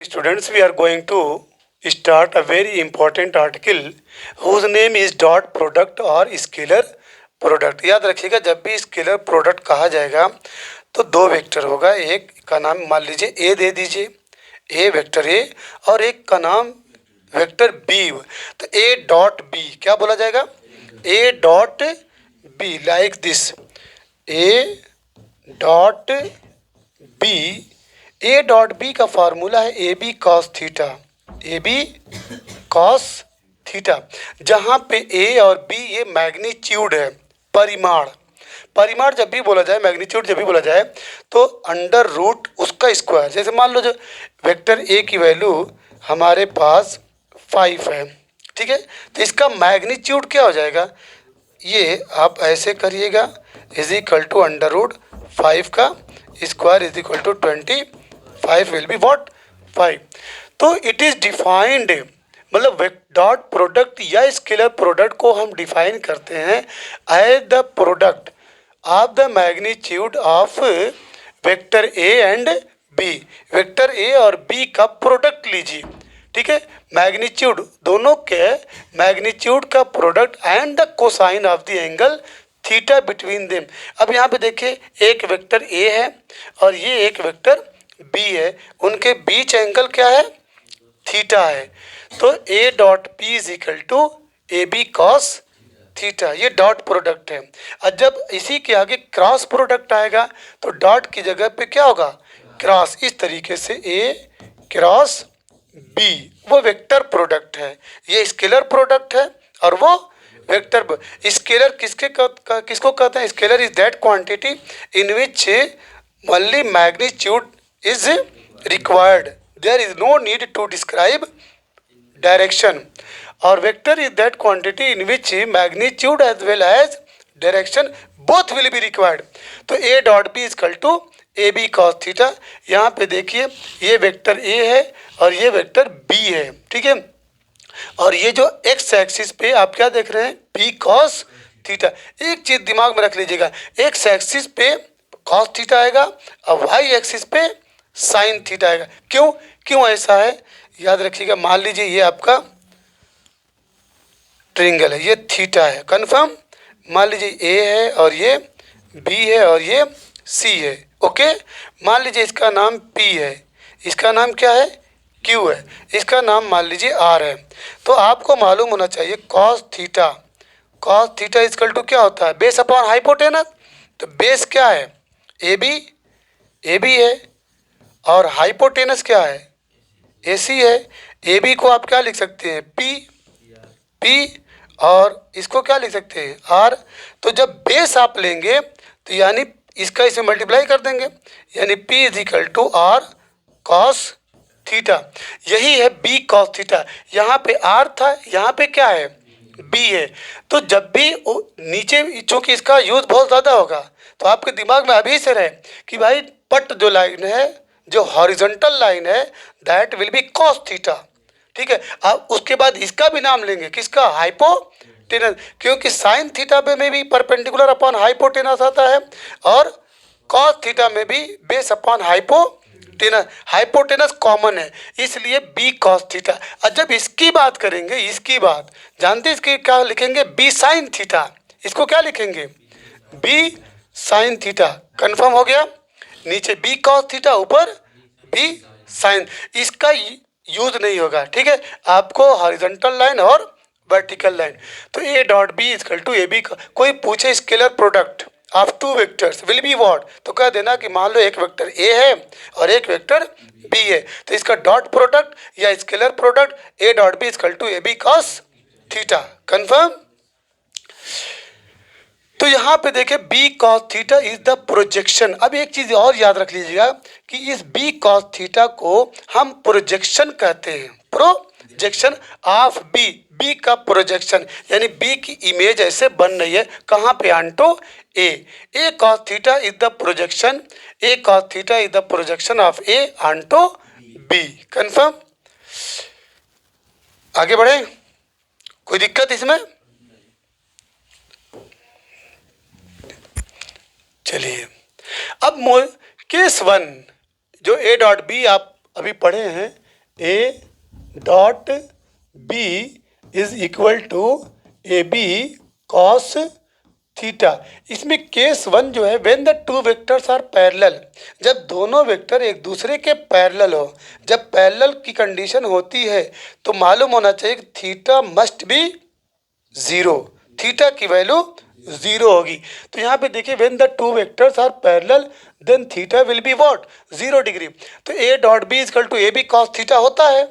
Students, we are going to start a very important article whose name is dot product or scalar product. याद रखिएगा, जब भी scalar product कहा जाएगा तो दो वेक्टर होगा। एक का नाम मान लीजिए ए दे दीजिए, ए वेक्टर ए, और एक का नाम वेक्टर बी। तो ए डॉट बी क्या बोला जाएगा? A dot B, like this, A dot B. A dot B का फार्मूला है A B cos theta, A B cos theta, जहाँ पे ए और बी ये मैग्नीट्यूड है, परिमाण। परिमाण जब भी बोला जाए, मैग्नीट्यूड जब भी बोला जाए तो अंडर रूट उसका स्क्वायर। जैसे मान लो जो वेक्टर ए की वैल्यू हमारे पास 5 है, ठीक है, तो इसका मैग्नीट्यूड क्या हो जाएगा? ये आप ऐसे करिएगा, is equal to under root 5 का square is equal to 25 will be what? 5। तो इट इज डिफाइंड, मतलब डॉट प्रोडक्ट या स्केलर प्रोडक्ट को हम डिफाइन करते हैं as the product of the magnitude of vector A and B. Vector A और B का प्रोडक्ट लीजिए, ठीक है, मैग्नीट्यूड, दोनों के मैग्नीट्यूड का product and the cosine of the angle theta between them. अब यहाँ पे देखिए, एक वेक्टर ए है और ये एक वेक्टर बी है, उनके बीच एंगल क्या है? थीटा है। तो A dot P is equal to A B cos theta, ये डॉट प्रोडक्ट है। और जब इसी के आगे क्रॉस प्रोडक्ट आएगा तो डॉट की जगह पे क्या होगा? क्रॉस। इस तरीके से ए क्रॉस बी वो वेक्टर प्रोडक्ट है, ये स्केलर प्रोडक्ट है, और वो वेक्टर। स्केलर किसको कहते हैं? Scalar is that quantity in which only magnitude is required, there is no need to describe direction, or vector is that quantity in which magnitude as well as direction both will be required। तो a dot b is equal to A B cos theta. यहाँ पे देखिए, ये vector a है और ये vector b है, ठीक है, और ये जो x एक्सिस पे आप क्या देख रहे हैं? b cos theta. एक चीज दिमाग में रख लीजिएगा, x एक्सिस पे cos थीटा आएगा और y एक्सिस पे साइन थीटा आएगा। क्यों ऐसा है? याद रखिएगा, मान लीजिए ये आपका ट्रायंगल है, ये थीटा है, कंफर्म। मान लीजिए ए है और ये बी है और ये सी है, ओके। मान लीजिए इसका नाम पी है, इसका नाम क्या है? क्यू है, इसका नाम मान लीजिए आर है। तो आपको मालूम होना चाहिए cos theta, cos theta equal to क्या होता है? Base upon hypotenuse. तो बेस क्या है? ए बी है, और हाइपोटेनस क्या है? AC है। AB को आप क्या लिख सकते हैं? P, और इसको क्या लिख सकते हैं? R। तो जब बेस आप लेंगे तो यानी इसका इसे मल्टीप्लाई कर देंगे, यानी P is equal to R cos theta. यही है B कॉस थीटा। यहाँ पे R था, यहाँ पे क्या है? B है। तो जब भी नीचे, चूंकि इसका यूज बहुत ज़्यादा होगा, तो आपके दिमाग में अभी से रहे कि भाई पट जो लाइन है, जो हॉरिजॉन्टल लाइन है, that will be cos theta, ठीक है। अब उसके बाद इसका भी नाम लेंगे, किसका? हाइपोटेनस, क्योंकि साइन थीटा में भी परपेंडिकुलर अपॉन हाइपोटेनस आता है, और कॉस थीटा में भी base upon hypotenuse. Hypotenuse common है, इसलिए बी कॉस थीटा। और जब इसकी बात करेंगे, इसकी बात जानते हैं, इसकी क्या लिखेंगे? B sine theta. इसको क्या लिखेंगे? B sine theta. कंफर्म हो गया? नीचे बी कॉस थीटा, ऊपर बी साइन। इसका यूज नहीं होगा, ठीक है, आपको हॉरिजॉन्टल लाइन और वर्टिकल लाइन। तो A dot B equal to A B. कोई पूछे scalar product of two vectors will be what, तो कह देना कि मान लो एक वेक्टर ए है और एक वेक्टर बी है, तो इसका डॉट प्रोडक्ट या scalar product A dot B equal to A B cos theta. Confirm? तो यहाँ पे देखें, B cos theta is the projection. अब एक चीज और याद रख लीजिएगा कि इस बी कॉस थीटा को हम प्रोजेक्शन कहते हैं, प्रोजेक्शन ऑफ बी, बी का प्रोजेक्शन, यानी बी की इमेज ऐसे बन रही है, कहाँ पे? Onto A cos theta is the projection, A cos theta is the projection of A onto B. Confirm? आगे बढ़े, कोई दिक्कत इसमें? चलिए, अब केस 1 जो ए डॉट बी आप अभी पढ़े हैं, A dot B is equal to A B cos theta. इसमें केस वन जो है, when the two vectors are parallel, जब दोनों वेक्टर एक दूसरे के पैरेलल हो, जब पैरेलल की कंडीशन होती है तो मालूम होना चाहिए कि theta must be zero, theta की वैल्यू जीरो होगी। तो यहाँ पे देखिए, when the two vectors are parallel then theta will be what, 0 degree. तो A dot B equal to A B cos theta होता है।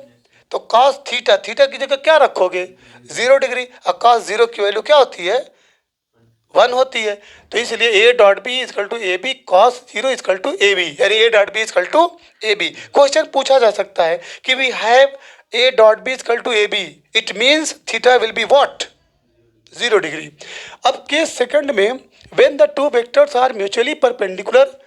तो कॉस थीटा, थीटा की जगह क्या रखोगे, 0 डिग्री, और कॉस जीरो की वैल्यू क्या होती है, 1 होती है। तो इसलिए A dot B is equal to A B cos zero is equal to A B, यानी A dot B is equal to A B. Question पूछा जा सकता है कि we have A dot B is equal to A B, it means theta will be what, 0 degree. अब case second में, when the two vectors are mutually perpendicular,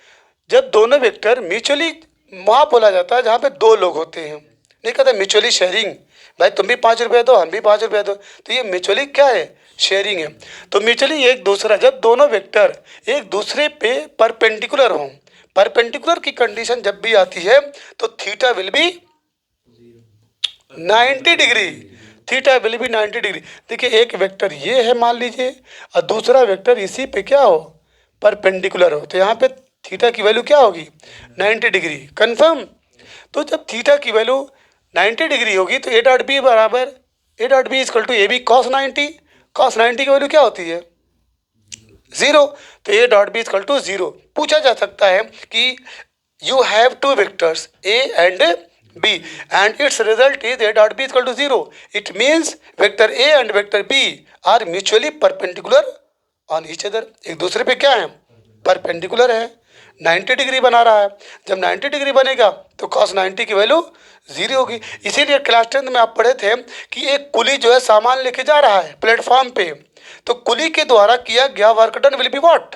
जब दोनों vector mutually, वहाँ बोला जाता है जहाँ पे दो लोग होते हैं, नहीं कहते म्यूचुअली शेयरिंग, भाई तुम भी 5 रुपये दो हम भी 5 रुपये दो, तो ये म्यूचुअली क्या है, शेयरिंग है। तो म्यूचुअली एक दूसरा, जब दोनों वेक्टर एक दूसरे पे परपेंडिकुलर हों, परपेंडिकुलर की कंडीशन जब भी आती है तो theta will be 90 degree, theta will be 90 degree. देखिए एक वेक्टर ये है मान लीजिए, और दूसरा वेक्टर इसी पे क्या हो, परपेंडिकुलर हो, तो यहाँ पे थीटा की वैल्यू क्या होगी, 90 डिग्री। कन्फर्म। तो जब थीटा की वैल्यू 90 डिग्री होगी तो ए डॉट बी बराबर, A dot B is equal to A B cos 90, cos 90 की वैल्यू क्या होती है, 0। तो A dot B is equal to 0। पूछा जा सकता है कि you have two vectors A and B and its result is A dot B is equal to 0, it means vector A and vector B are mutually perpendicular on each other, एक दूसरे पे क्या है, परपेंडिकुलर है, 90 डिग्री बना रहा है। जब 90 डिग्री बनेगा तो cos 90 की वैल्यू 0 होगी। इसीलिए क्लास 10 में आप पढ़े थे कि एक कुली जो है सामान लेके जा रहा है प्लेटफॉर्म पे, तो कुली के द्वारा किया गया work done will be what,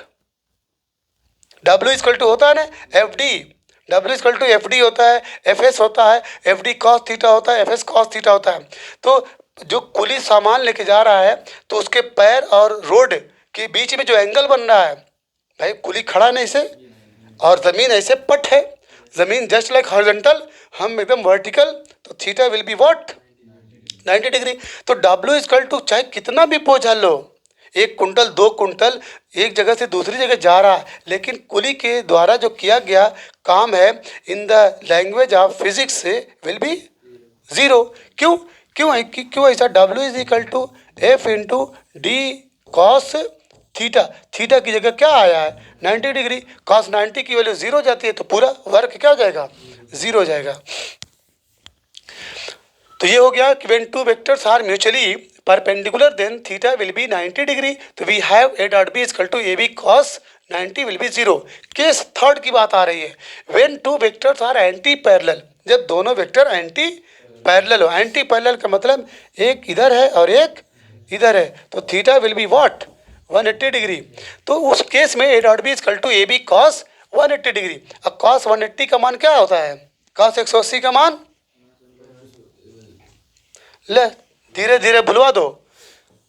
W equal to होता है ना F D, W equal to F D होता है, एफ एस होता है, एफ डी कॉस थीटा होता है, एफ एस कॉस थीटा होता है। तो जो कुली सामान लेके जा रहा है तो उसके पैर और रोड के बीच में जो एंगल बन रहा है, भाई कुली खड़ा नहीं से, और ज़मीन ऐसे पट है, ज़मीन जस्ट लाइक हॉरिजॉन्टल, हम एकदम वर्टिकल, तो theta will be what, 90 degree. तो W इक्वल टू चाहे कितना भी बोझा लो, 1 कुंटल 2 कुंटल एक जगह से दूसरी जगह जा रहा है, लेकिन कुली के द्वारा जो किया गया काम है in the language of physics से विल बी 0। क्यों क्यों ऐसा, W is equal to F into D cos theta, theta की जगह क्या आया है 90 डिग्री, cos 90 की वैल्यू 0 जाती है तो पूरा वर्क क्या हो जाएगा, 0 हो जाएगा। तो ये हो गया कि when two vectors are mutually perpendicular then theta will be 90 degree. तो we have A dot B equal to A B cos 90 will be 0। Case third की बात आ रही है, when two vectors are anti parallel, जब दोनों vector anti parallel हो। Anti parallel का मतलब एक इधर है और एक इधर है, तो theta will be what, 180 degree. तो उस केस में A dot B equal to A B cos 180 degree. अब कॉस 180 का मान क्या होता है, कॉस 180 का मान, ले धीरे धीरे भुलवा दो,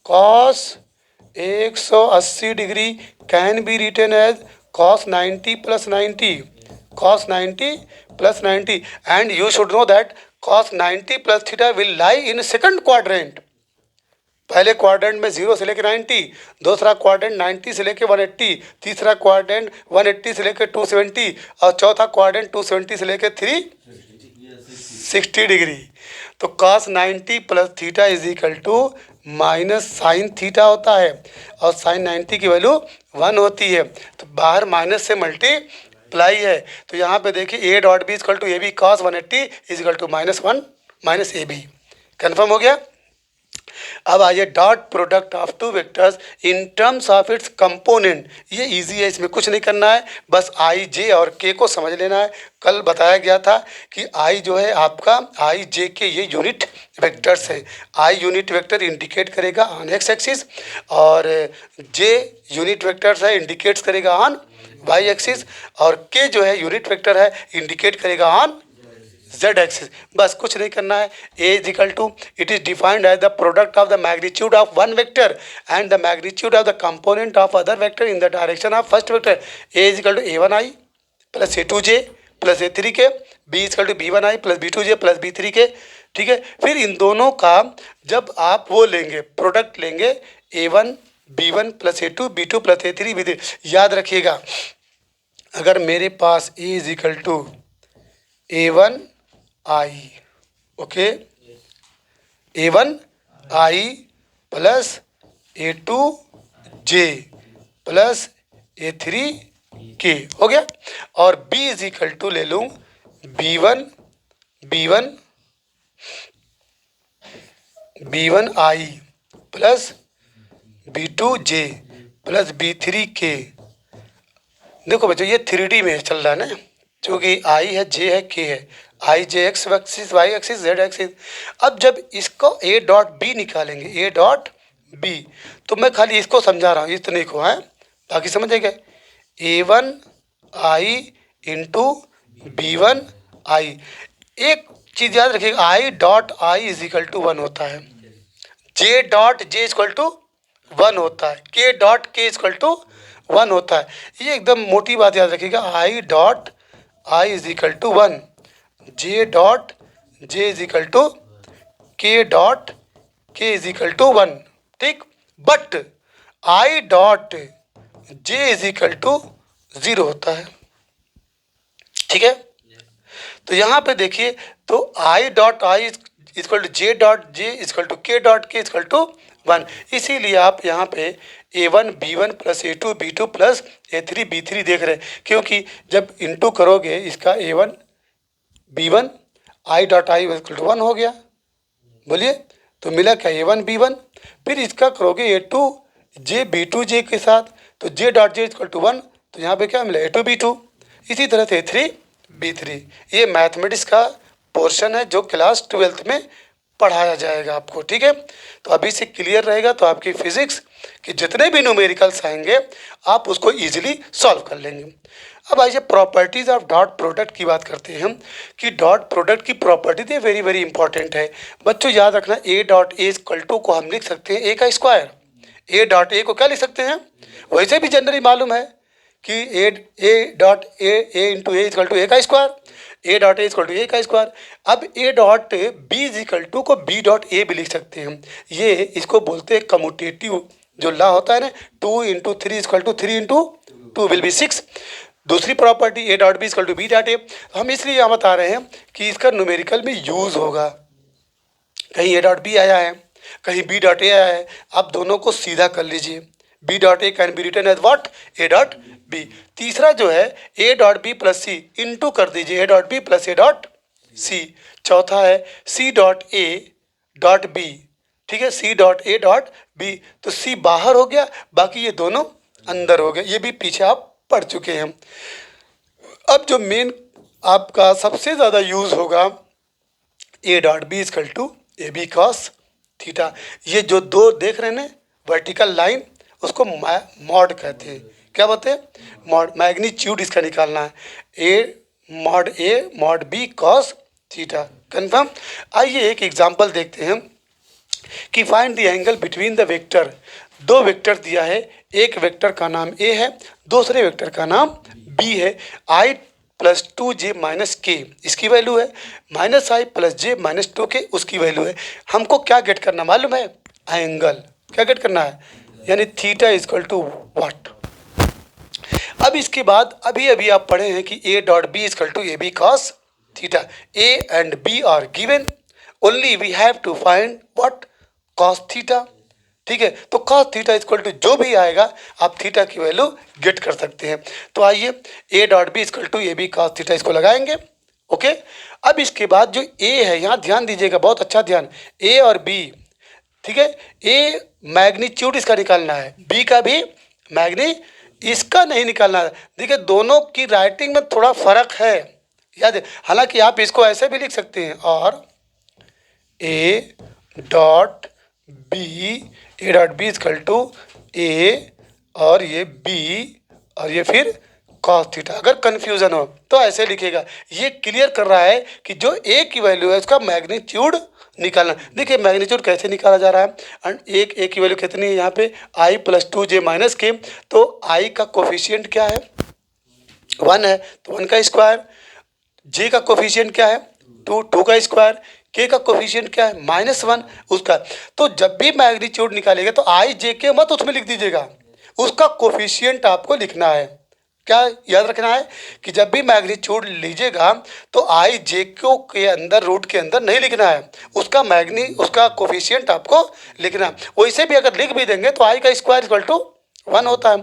cos 180 degree can be written as cos 90 plus 90, cos 90 plus 90, and you should know that cos 90 plus theta will lie in second quadrant. पहले क्वाड्रेंट में 0 से लेकर 90, दूसरा क्वाड्रेंट 90 से लेकर 180, तीसरा क्वाड्रेंट 180 से लेकर 270, और चौथा क्वाड्रेंट 270 से लेकर 360 डिग्री। तो cos 90 plus theta is equal to minus sine theta होता है, और साइन 90 की वैल्यू 1 होती है, तो बाहर माइनस से मल्टीप्लाई है। तो यहाँ पे देखिए A dot B equal to A B cos 180 is equal to -1 minus A B. Confirm हो गया। अब आइए dot product of two vectors in terms of its component. ये इजी है, इसमें कुछ नहीं करना है, बस आई जे और के को समझ लेना है। कल बताया गया था कि आई जो है आपका आई जे के ये यूनिट वेक्टर्स है। आई यूनिट वेक्टर इंडिकेट करेगा ऑन एक्स एक्सिस, और जे यूनिट वेक्टर्स है इंडिकेट्स करेगा ऑन वाई एक्सिस, और के जो है यूनिट वेक्टर है इंडिकेट करेगा ऑन z एक्सिस। बस कुछ नहीं करना है। a is equal to, it is defined as the product of the magnitude of one vector and the magnitude of the component of other vector in the direction of first vector. a is equal to a1i plus a2j plus a3k B is equal to B1I plus B2J plus B3K, ठीक है। फिर इन दोनों का जब आप वो लेंगे, product लेंगे, A1 B1 plus A2 B2 plus A3 B3, याद रखिएगा अगर मेरे पास A is equal to A1I, okay, A1I plus A2J plus A3K हो गया, और B इज इक्वल टू ले लूँ B1 B1I plus B2J plus B3K। देखो बच्चों ये 3D में चल रहा है ना, क्योंकि I है, J है, K है, I J x axis, Y axis, Z axis. अब जब इसको A डॉट B निकालेंगे, A डॉट B, तो मैं खाली इसको समझा रहा हूँ, इतने को है, बाकी समझ गए। A1I into B1I। एक चीज़ याद रखिएगा, I dot I is equal to 1 होता है, J dot J equal to 1 होता है, K dot K equal to 1 होता है। ये एकदम मोटी बात याद रखिएगा, I dot I is equal to 1, J dot J is equal to K dot K is equal to 1, ठीक। But I dot J is equal to 0 होता है, ठीक है। तो यहाँ पे देखिए, तो I dot I equal to J dot J equal to K dot K equal to 1, इसीलिए आप यहाँ पे A1 B1 plus A2 B2 plus A3 B3 देख रहे हैं, क्योंकि जब इंटू करोगे इसका A1 B1 I dot I equal to 1 हो गया, बोलिए, तो मिला क्या A1 B1, फिर इसका करोगे A2 J B2J के साथ, तो J dot J equal to 1, तो यहाँ पे क्या मिला A2 B2, इसी तरह से A3 B3। ये मैथमेटिक्स का पोर्शन है जो क्लास 12th में पढ़ाया जाएगा आपको, ठीक है। तो अभी से क्लियर रहेगा, तो आपकी फिजिक्स के जितने भी न्यूमेरिकल्स आएंगे आप उसको इजीली सॉल्व कर लेंगे। अब आइए प्रॉपर्टीज़ ऑफ डॉट प्रोडक्ट की बात करते हैं हम, कि डॉट प्रोडक्ट की प्रॉपर्टी तो वेरी वेरी इंपॉर्टेंट है बच्चों। याद रखना, A dot A equal to को हम लिख सकते हैं ए का स्क्वायर। ए डॉट ए को क्या लिख सकते हैं, वैसे भी जनरली मालूम है कि A dot A into A equal to A का square, A dot A equal to A का स्क्वायर। अब A dot B is equal to को बी डॉट ए भी लिख सकते हैं हम, ये इसको बोलते हैं कम्यूटेटिव जो लॉ होता है ना, 2 into 3 equal to 3 into 2 will be 6। दूसरी property A dot B equal to B dot A, हम इसलिए यहाँ बता रहे हैं कि इसका न्यूमेरिकल में यूज़ होगा, कहीं ए डॉट बी आया है, कहीं बी डॉट ए आया है, आप दोनों को सीधा कर लीजिए। B dot A can be written as what, A dot B. तीसरा जो है A dot B plus C into कर दीजिए A dot B plus A dot C. चौथा है C dot A dot B, ठीक है, C dot A dot B, तो सी बाहर हो गया, बाकी ये दोनों अंदर हो गए, ये भी पीछे आप पढ़ चुके हैं। अब जो मेन आपका सबसे ज़्यादा यूज़ होगा, A dot B equal to A B cos theta. ये जो दो देख रहे हैं ना वर्टिकल लाइन, उसको मॉड कहते हैं। क्या बोलते हैं, मॉड, मैग्नीट्यूड इसका निकालना है, A mod B cos theta, confirm. आइए एक एग्जांपल देखते हैं कि find the angle between the vector. दो वेक्टर दिया है, एक वेक्टर का नाम ए है, दूसरे वेक्टर का नाम बी है। आई प्लस 2j माइनस के इसकी वैल्यू है, माइनस आई प्लस जे माइनस 2k उसकी वैल्यू है। हमको क्या गेट करना मालूम है, एंगल क्या गेट करना है, यानी थीटा इक्वल टू व्हाट। अब इसके बाद अभी आप पढ़े हैं कि A dot B equal to A B cos theta. A and B are given, only we have to find what, cos theta, ठीक है। तो कॉस थीटा इक्वल टू जो भी आएगा आप थीटा की वैल्यू गेट कर सकते हैं। तो आइए A dot B equal to A B cos theta इसको लगाएंगे, ओके। अब इसके बाद जो ए है, यहाँ ध्यान दीजिएगा, बहुत अच्छा ध्यान, ए और बी, ठीक है, ए मैग्नीट्यूड इसका निकालना है, बी का भी इसका नहीं निकालना है। देखिए दोनों की राइटिंग में थोड़ा फर्क है, याद है। हालांकि आप इसको ऐसे भी लिख सकते हैं, और A dot B equal to A और ये बी और ये फिर कॉस थीटा। अगर कन्फ्यूज़न हो तो ऐसे लिखेगा। ये क्लियर कर रहा है कि जो ए की वैल्यू है उसका मैग्नीट्यूड निकालना। देखिए मैग्नीट्यूड कैसे निकाला जा रहा है, एंड एक ए की वैल्यू कितनी है यहाँ पे, आई प्लस 2j माइनस के, तो आई का कोफिशिएंट क्या है, 1 है, तो 1 का स्क्वायर, जे का कोफिशिएंट क्या है 2, 2 का स्क्वायर, के का कोफिशिएंट क्या है -1 उसका। तो जब भी मैग्नीट्यूड निकालेगा तो आई जे के मत उसमें लिख दीजिएगा, उसका कोफिशिएंट आपको लिखना है। क्या याद रखना है कि जब भी मैग्नीट्यूड लीजिएगा तो आई जे के अंदर रूट के अंदर नहीं लिखना है, उसका कोफिशिएंट आपको लिखना है। वैसे भी अगर लिख भी देंगे तो आई का स्क्वायर इक्वल टू 1 होता है।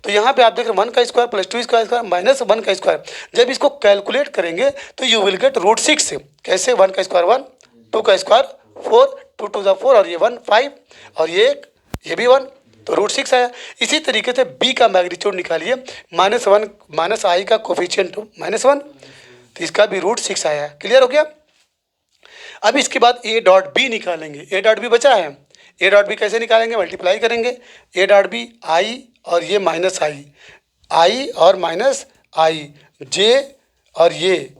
तो यहाँ पे आप देख रहे हैं 1 का स्क्वायर प्लस 2 का स्क्वायर माइनस 1 का स्क्वायर। जब इसको कैलकुलेट करेंगे तो यू विल गेट √6। कैसे 1 का स्क्वायर 1, 2 का स्क्वायर 4, 2 2 4 और ये 1 5 और ये भी 1, तो √6 आया। इसी तरीके से बी का मैग्नीट्यूड निकालिए -1 माइनस आई का कोफिशिएंट -1, तो इसका भी √6 आया। क्लियर हो गया। अब इसके बाद ए डॉट बी निकालेंगे। ए डॉट बी बचा है, ए डॉट बी कैसे निकालेंगे, मल्टीप्लाई करेंगे ए डॉट बी आई और ये माइनस आई और माइनस आई जे और ये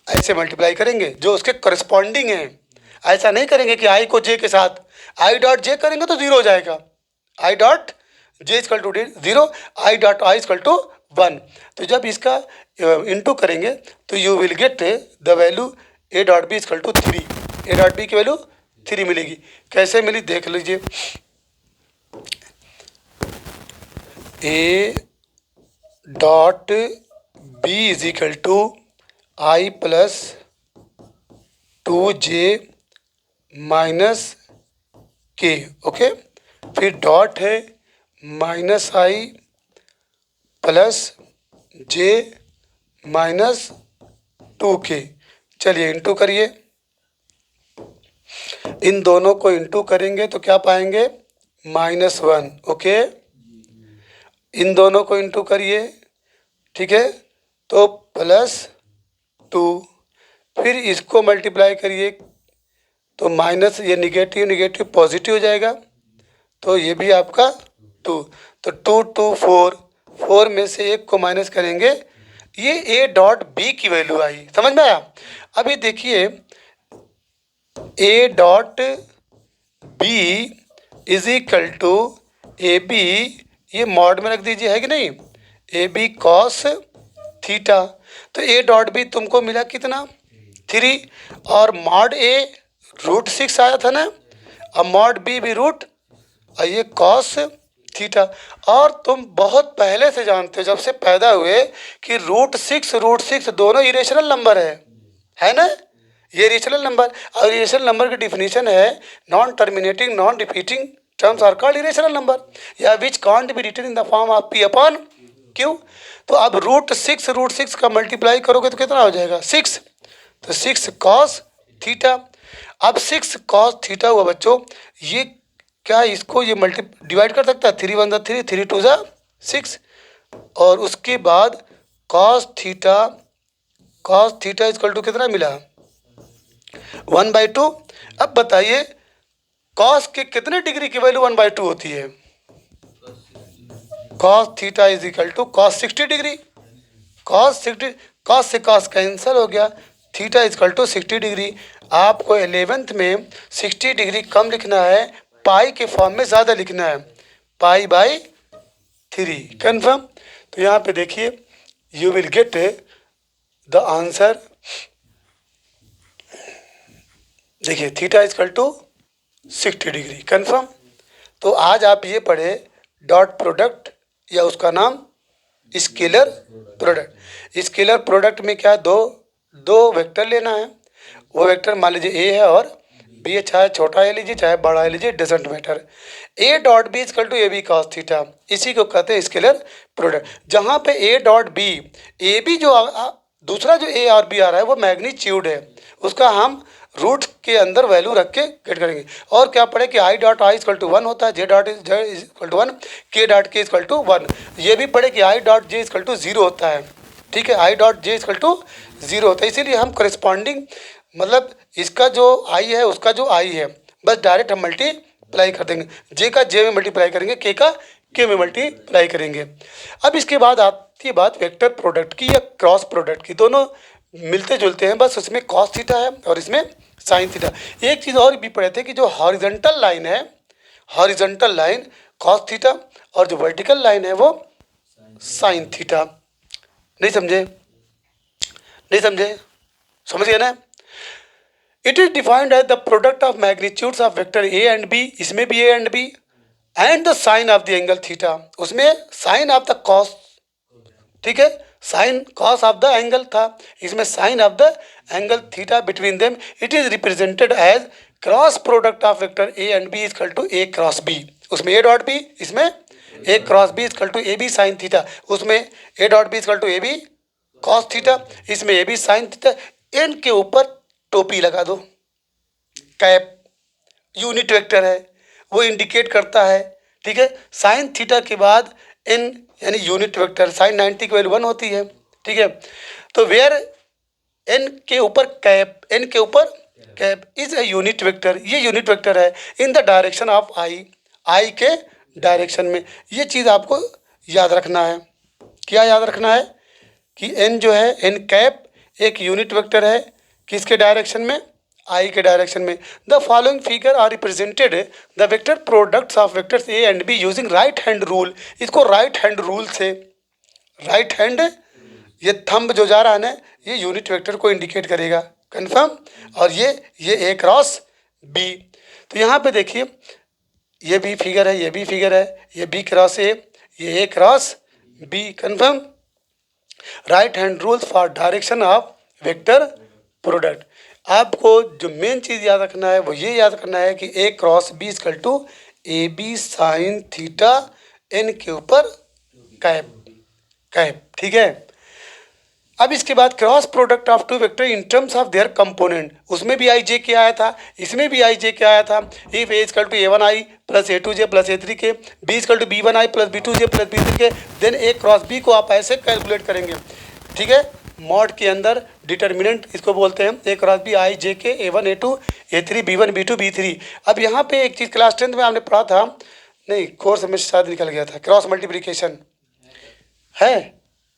ऐसे मल्टीप्लाई करेंगे जो उसके करस्पॉन्डिंग हैं। ऐसा नहीं करेंगे कि आई को जे के साथ आई डॉट जे करेंगे तो 0 हो जाएगा। I dot J is equal to 0, I dot I is equal to 1। तो जब इसका इंटू करेंगे तो you will get the value A dot B is equal to 3। A dot B की वैल्यू 3 मिलेगी। कैसे मिली देख लीजिए। A dot B is equal to I plus 2j minus K. Okay, फिर डॉट है -i plus J minus 2k। चलिए into करिए, इन दोनों को इंटू करेंगे तो क्या पाएंगे -1। ओके, इन दोनों को इंटू करिए, ठीक है, तो +2, फिर इसको मल्टीप्लाई करिए तो माइनस ये निगेटिव निगेटिव पॉजिटिव हो जाएगा, तो ये भी आपका 2। तो 2 2 4 में से एक को माइनस करेंगे, ये ए डॉट बी की वैल्यू आई। समझ में आया। अभी देखिए A dot B is equal to A B, ये मॉड में रख दीजिए, है कि नहीं, ए बी कॉस थीटा। तो ए डॉट बी तुमको मिला कितना 3, और मॉड ए √6 आया था ना, अब मॉड बी भी रूट और ये कॉस थीटा। और तुम बहुत पहले से जानते हो जब से पैदा हुए कि √6 दोनों इरेशनल नंबर है ना, ये रेशनल नंबर। और रेशनल नंबर की डिफिनीशन है non terminating non repeating terms are called irrational number, या which can't be written in the form of p upon q। तो अब √6 का मल्टीप्लाई करोगे तो कितना हो जाएगा 6, तो 6 cos थीटा। अब 6 cos थीटा हुआ बच्चों, ये क्या इसको ये डिवाइड कर सकता है, 3 1 3 3 2 6, और उसके बाद cos थीटा इक्वल टू कितना मिला 1/2। अब बताइए cos के कितने डिग्री की वैल्यू 1/2 होती है, cos theta is equal to cos 60 degree. cos से cos कैंसिल हो गया, थीटा इक्वल टू 60 डिग्री। आपको 11th में 60 डिग्री कम लिखना है, पाई के फॉर्म में ज़्यादा लिखना है, π/3। कन्फर्म। तो यहाँ पे देखिए you will get the answer. देखिए theta equal to 60 degree. Confirm. तो आज आप ये पढ़े डॉट प्रोडक्ट, या उसका नाम स्केलर प्रोडक्ट। स्केलर प्रोडक्ट में क्या दो वेक्टर लेना है, वो वेक्टर मान लीजिए ए है और बी है, चाहे छोटा ए लीजिए चाहे बड़ा ए लीजिए, doesn't matter. A dot B equal to A B cos theta, इसी को कहते हैं स्केलर प्रोडक्ट। जहाँ पे A dot B, A B जो दूसरा जो ए और बी आ रहा है वो मैग्नीट्यूड है, उसका हम रूट के अंदर वैल्यू रख के गेट करेंगे। और क्या पढ़े कि i dot i equal to 1 होता है, जे डॉट इक्वल टू 1, के डॉट के इक्वल टू 1। ये भी पढ़े कि i dot j equal to 0 होता है, ठीक है, i dot j equal to 0 होता है। इसीलिए हम करस्पॉन्डिंग मतलब इसका जो आई है उसका जो आई है बस डायरेक्ट हम मल्टीप्लाई कर देंगे, जे का जे में मल्टीप्लाई करेंगे, के का के में मल्टीप्लाई करेंगे। अब इसके बाद आती है बात वेक्टर प्रोडक्ट की या क्रॉस प्रोडक्ट की। दोनों मिलते जुलते हैं, बस उसमें कॉस थीटा है और इसमें साइन थीटा। एक चीज़ और भी पढ़े थे कि जो हॉरिजॉन्टल लाइन है, हॉरिजॉन्टल लाइन कॉस थीटा, और जो वर्टिकल लाइन है वो साइन थीटा। नहीं समझे? समझ गए ना। It is defined as the product of magnitudes of vector A and B, इसमें भी A and B, and the sine of the angle theta, उसमें साइन ऑफ द कॉस, ठीक है, sine cos of the angle था, इसमें sine of the angle theta between them. It is represented as cross product of vector A and B is equal to A cross B, उसमें A dot B, इसमें A cross B is equal to A B sine theta, उसमें A dot B is equal to A B cos theta, इसमें A B sine theta. N के ऊपर टोपी लगा दो, cap, unit vector है वो इंडिकेट करता है, ठीक है। साइन थीटा के बाद एन यानी यूनिट वेक्टर, साइन 90 की वैल्यू 1 होती है, ठीक है। तो वेयर एन के ऊपर कैप, एन के ऊपर cap is a unit vector, ये यूनिट वेक्टर है इन द डायरेक्शन ऑफ आई, आई के डायरेक्शन में। ये चीज़ आपको याद रखना है। क्या याद रखना है कि एन जो है, एन कैप एक यूनिट वेक्टर है, किसके डायरेक्शन में, आई के डायरेक्शन में। The following figure are represented the vector products of vectors A and B using right hand rule. इसको राइट हैंड रूल से, राइट हैंड, ये थंब जो जा रहा है ना, ये यूनिट वेक्टर को इंडिकेट करेगा, कंफर्म। और ये ए क्रॉस बी। तो यहाँ पे देखिए, ये भी फिगर है, ये भी फिगर है, ये B cross A cross B, confirm. Right hand rules for direction of vector product. आपको जो मेन चीज़ याद रखना है वो ये याद करना है कि A cross B is equal to A B sine theta N के ऊपर कैप, कैप, ठीक है। अब इसके बाद cross product of two vector in terms of their component, उसमें भी आई जे के आया था, इसमें भी आई जे के आया था। If A is equal to A one I plus A two J plus A three K, B is equal to B one I plus B two J plus B three K, then A cross B को आप ऐसे calculate करेंगे, ठीक है। Mod के अंदर determinant इसको बोलते हैं, ए cross B I J K, A one A two A three B one B two B three. अब यहाँ पे एक चीज़ क्लास 10th में आपने पढ़ा था, नहीं कोर्स में शायद निकल गया था, क्रॉस मल्टीप्लिकेशन है,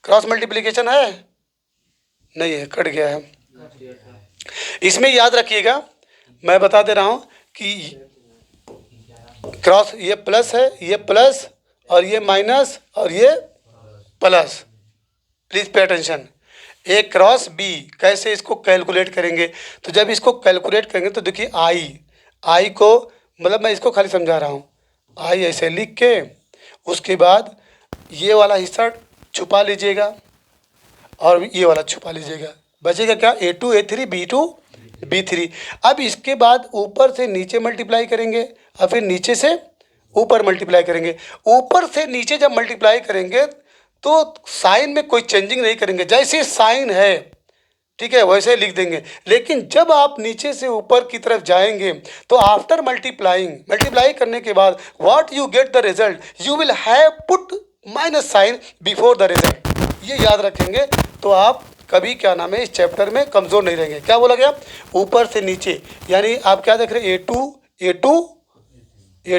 क्रॉस मल्टीप्लिकेशन है, नहीं है, कट गया है। इसमें याद रखिएगा, मैं बता दे रहा हूँ कि क्रॉस, ये प्लस है, ये प्लस और ये माइनस और ये plus, please pay attention. A cross B कैसे इसको कैलकुलेट करेंगे, तो जब इसको कैलकुलेट करेंगे तो देखिए आई को, मतलब मैं इसको खाली समझा रहा हूँ, आई ऐसे लिख के उसके बाद ये वाला हिस्सा छुपा लीजिएगा और ये वाला छुपा लीजिएगा, बचेगा क्या, A two A three B two B three. अब इसके बाद ऊपर से नीचे मल्टीप्लाई करेंगे और फिर नीचे से ऊपर मल्टीप्लाई करेंगे। ऊपर से नीचे जब मल्टीप्लाई करेंगे तो साइन में कोई चेंजिंग नहीं करेंगे, जैसे साइन है, ठीक है, वैसे लिख देंगे। लेकिन जब आप नीचे से ऊपर की तरफ जाएंगे तो आफ्टर मल्टीप्लाई करने के बाद what you get the result, you will have put minus sign before the result. ये याद रखेंगे तो आप कभी, क्या नाम है, इस चैप्टर में कमज़ोर नहीं रहेंगे। क्या बोला गया, ऊपर से नीचे, यानी आप क्या देख रहे हैं, ए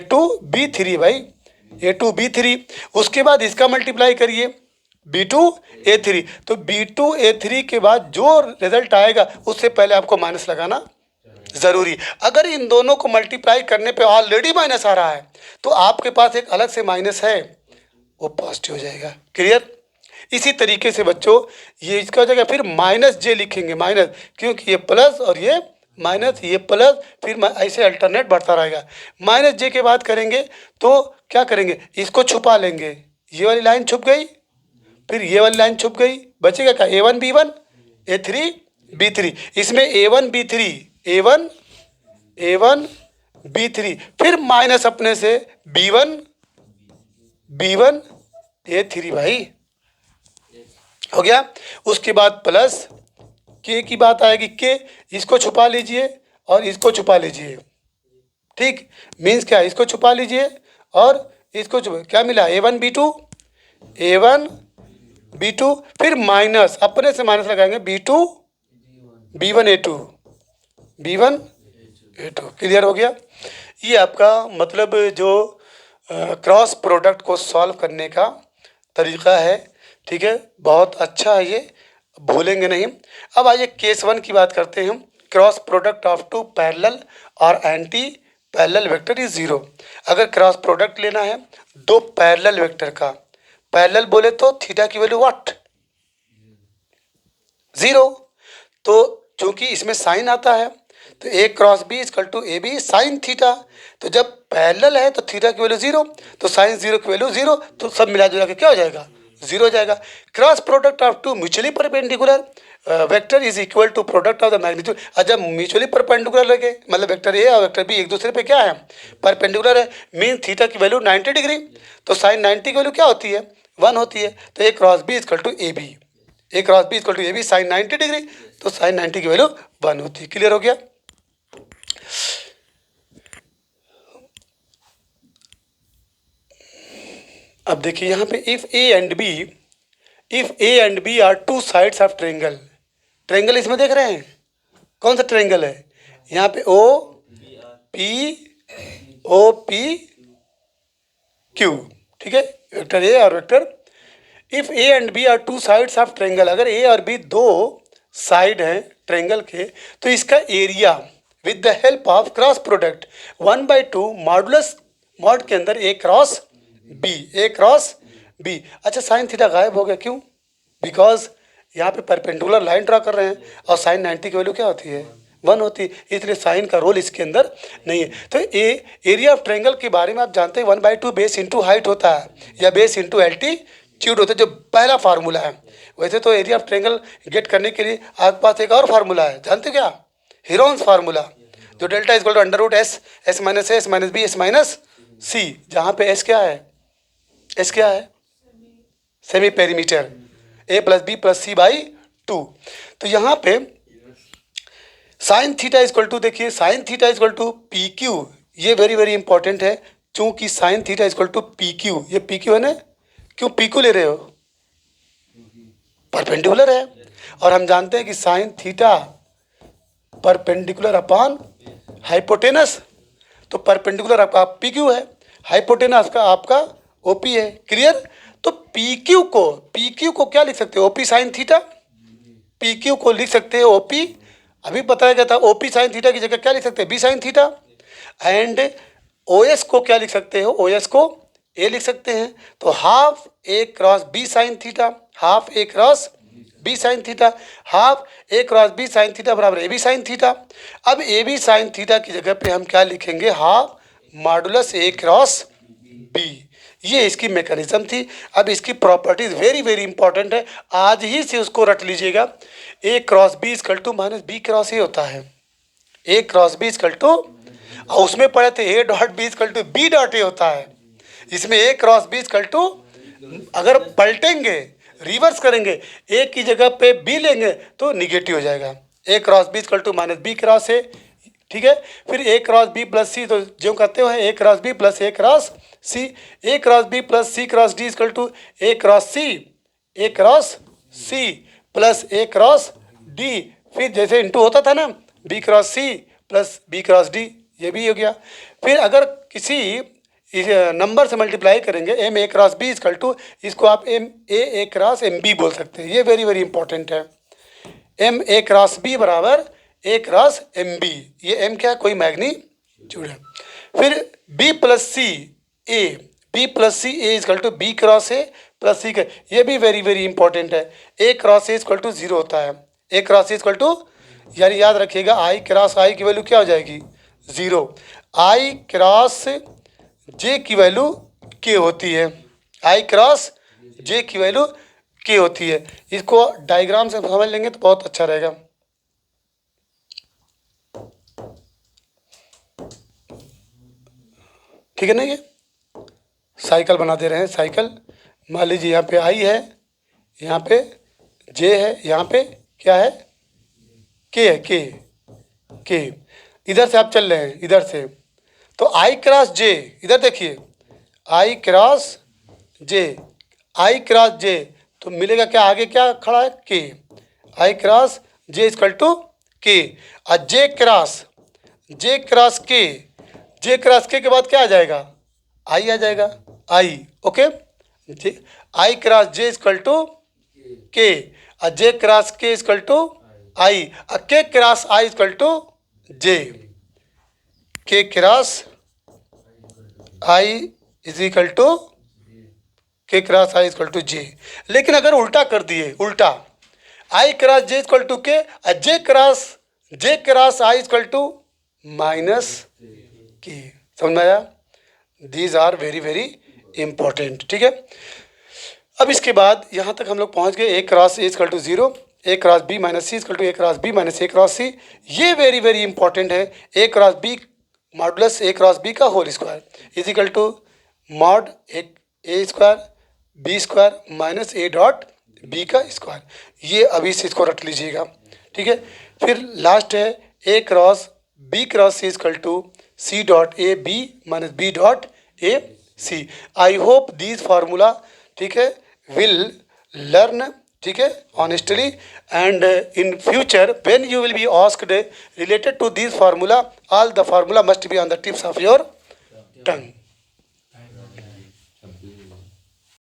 टू बी थ्री, भाई ए टू बी थ्री। उसके बाद इसका मल्टीप्लाई करिए बी टू ए थ्री, तो बी टू ए थ्री के बाद जो रिजल्ट आएगा उससे पहले आपको माइनस लगाना ज़रूरी। अगर इन दोनों को मल्टीप्लाई करने पे ऑलरेडी माइनस आ रहा है तो आपके पास एक अलग से माइनस है, वो पॉजिटिव हो जाएगा। क्लियर। इसी तरीके से बच्चों ये इसका जगह फिर माइनस जे लिखेंगे, माइनस, क्योंकि ये प्लस और ये माइनस, ये प्लस, फिर ऐसे अल्टरनेट बढ़ता रहेगा। माइनस जे के बाद करेंगे तो क्या करेंगे, इसको छुपा लेंगे, ये वाली लाइन छुप गई, फिर ये वाली लाइन छुप गई, बचेगा क्या, ए वन बी वन ए थ्री बी थ्री। इसमें ए वन बी थ्री, ए वन बी थ्री, फिर माइनस अपने से बी वन ए थ्री, भाई हो गया। उसके बाद प्लस के की बात आएगी, के, इसको छुपा लीजिए और इसको छुपा लीजिए, ठीक, मीन्स क्या, इसको छुपा लीजिए और इसको छुपा, क्या मिला, ए वन बी टू, फिर माइनस, अपने से माइनस लगाएंगे, B one A two. Clear हो गया। ये आपका मतलब जो क्रॉस प्रोडक्ट को सॉल्व करने का तरीका है, ठीक है, बहुत अच्छा है, ये भूलेंगे नहीं। अब आइए केस 1 की बात करते हैं। Cross product of two parallel और एंटी पैरेलल वेक्टर इज 0। अगर क्रॉस प्रोडक्ट लेना है दो पैरेलल वेक्टर का, पैरेलल बोले तो थीटा की वैल्यू व्हाट, 0, तो चूँकि इसमें साइन आता है तो A cross B is equal to A B sine theta. तो जब पैरेलल है तो थीटा की वैल्यू जीरो, तो साइन जीरो की वैल्यू जीरो, तो सब मिला जुला के क्या हो जाएगा, जीरो हो जाएगा। Cross product of two mutually perpendicular vector is equal to product of the magnitude. और जब म्यूचुअली परपेंडिकुलर लगे, मतलब वेक्टर ए और वेक्टर बी एक दूसरे पे क्या है, परपेंडिकुलर है, मीन थीटा की वैल्यू 90 डिग्री, तो साइन 90 की वैल्यू क्या होती है, 1 होती है। तो A cross B is equal to A B, A cross B is equal to A B sine 90 degree, तो साइन 90 की वैल्यू 1 होती है। क्लियर हो गया। अब देखिए यहाँ पे if A and B are two sides of triangle, triangle इसमें देख रहे हैं कौन सा ट्रेंगल है, यहाँ पे ओ पी क्यू, ठीक है, वेक्टर ए और vector. If A and B are two sides of triangle, अगर ए और बी दो साइड हैं ट्रेंगल के, तो इसका area with the help of cross product 1/2 modulus mod के अंदर ए क्रॉस बी। अच्छा साइन थीटा गायब हो गया, क्यों, बिकॉज यहाँ पे परपेंडिकुलर लाइन ड्रा कर रहे हैं और साइन 90 की वैल्यू क्या होती है, 1 होती है, इसलिए साइन का रोल इसके अंदर नहीं है। तो एरिया ऑफ ट्रेंगल के बारे में आप जानते हैं 1/2 बेस इंटू हाइट होता है या बेस इंटू एल्टीट्यूड होता है, जो पहला फार्मूला है। वैसे तो एरिया ऑफ ट्रेंगल गेट करने के लिए आपके पास एक और फार्मूला है, जानते क्या, हीरोन्स फार्मूला, जो delta is equal to under root S minus B S minus C, जहाँ पे एस क्या है, semi perimeter, A plus B plus C by 2। तो यहाँ पे साइन थीटा इजक्वल टू, देखिए sine theta is equal to P Q, ये very very important है, चूंकि sine theta is equal to P Q, ये पी क्यू है ना, क्यों पी क्यू ले रहे हो, परपेंडिकुलर है, और हम जानते हैं कि sine theta perpendicular upon hypotenuse, तो परपेंडिकुलर आपका पी क्यू है, हाइपोटेनस का आपका ओपी है। क्लियर। तो पी क्यू को क्या लिख सकते हो, OP sine theta, P Q को लिख सकते हैं ओपी, अभी बताया गया था, ओपी साइन थीटा की जगह क्या लिख सकते हैं, B sine theta, and O S को क्या लिख सकते हो, ओ एस को ए लिख सकते हैं, तो half A cross B sine theta, half A cross B sine theta, half A cross B sine theta बराबर ए बी साइन थीटा। अब ए बी साइन थीटा की जगह पे हम क्या लिखेंगे, half modulus A cross B, ये इसकी मैकेनिज्म थी। अब इसकी प्रॉपर्टीज वेरी वेरी इंपॉर्टेंट है, आज ही से उसको रट लीजिएगा। A cross B is equal to minus B cross A होता है, A cross B is equal to, और उसमें पढ़े थे A dot B is equal to B dot A होता है, इसमें A cross B is equal to, अगर पलटेंगे रिवर्स करेंगे, ए की जगह पे बी लेंगे तो निगेटिव हो जाएगा, A cross B is equal to minus B cross A, ठीक है। फिर A cross B plus C, तो जो कहते हो A cross B plus A cross C, A cross B plus C cross D is equal to A cross C plus A cross D, फिर जैसे into होता था ना, B cross C plus B cross D, ये भी हो गया। फिर अगर किसी नंबर से मल्टीप्लाई करेंगे, M A cross B is equal to, इसको आप M A cross M B बोल सकते हैं, ये वेरी वेरी इंपॉर्टेंट है। एम ए क्रॉस बी बराबर ए क्रॉस एम बी, ये एम क्या है, कोई मैग्नीट्यूड है। फिर B plus C A is equal to B cross A plus C का, ये भी वेरी वेरी इंपॉर्टेंट है। A cross A is equal to 0 होता है, A cross A is equal to, यानी याद रखिएगा आई क्रॉस आई की वैल्यू क्या हो जाएगी, 0, आई क्रॉस जे की वैल्यू के होती है, आई क्रॉस जे की वैल्यू के होती है। इसको डायग्राम से समझ लेंगे तो बहुत अच्छा रहेगा। ठीक है ना, ये साइकिल बना दे रहे हैं, साइकिल मान लीजिए यहाँ पे आई है, यहाँ पे जे है, यहाँ पे क्या है, के है, के इधर से आप चल रहे हैं, इधर से, तो आई क्रॉस जे, इधर देखिए आई क्रॉस जे, तो मिलेगा क्या, आगे क्या खड़ा है, के, आई cross J is equal to K, और जे क्रॉस के बाद क्या आ जाएगा, आई आ जाएगा, I, okay, I cross J is equal to K, और J cross K is equal to I, और K cross I is equal to J, K cross I is equal to K cross I equal to J. लेकिन अगर उल्टा कर दिए, I cross J equal to K, J cross I equal to minus K. समझ में आया? These are very very important. ठीक है, अब इसके बाद यहाँ तक हम लोग पहुँच गए। A cross A equal to 0, A cross B minus C equal to A cross B minus A cross C. ये वेरी वेरी इंपॉर्टेंट है। A cross B modulus A cross B का whole square is equal to mod A square B square minus A dot B का square. ये अभी से इसको रट लीजिएगा। ठीक है, फिर लास्ट है A cross C equal to C dot A B minus B dot A C. I hope these formula, ठीक है, will learn, ठीक है, honestly, and in future when you will be asked related to this formula, all the formula must be on the tips of your tongue.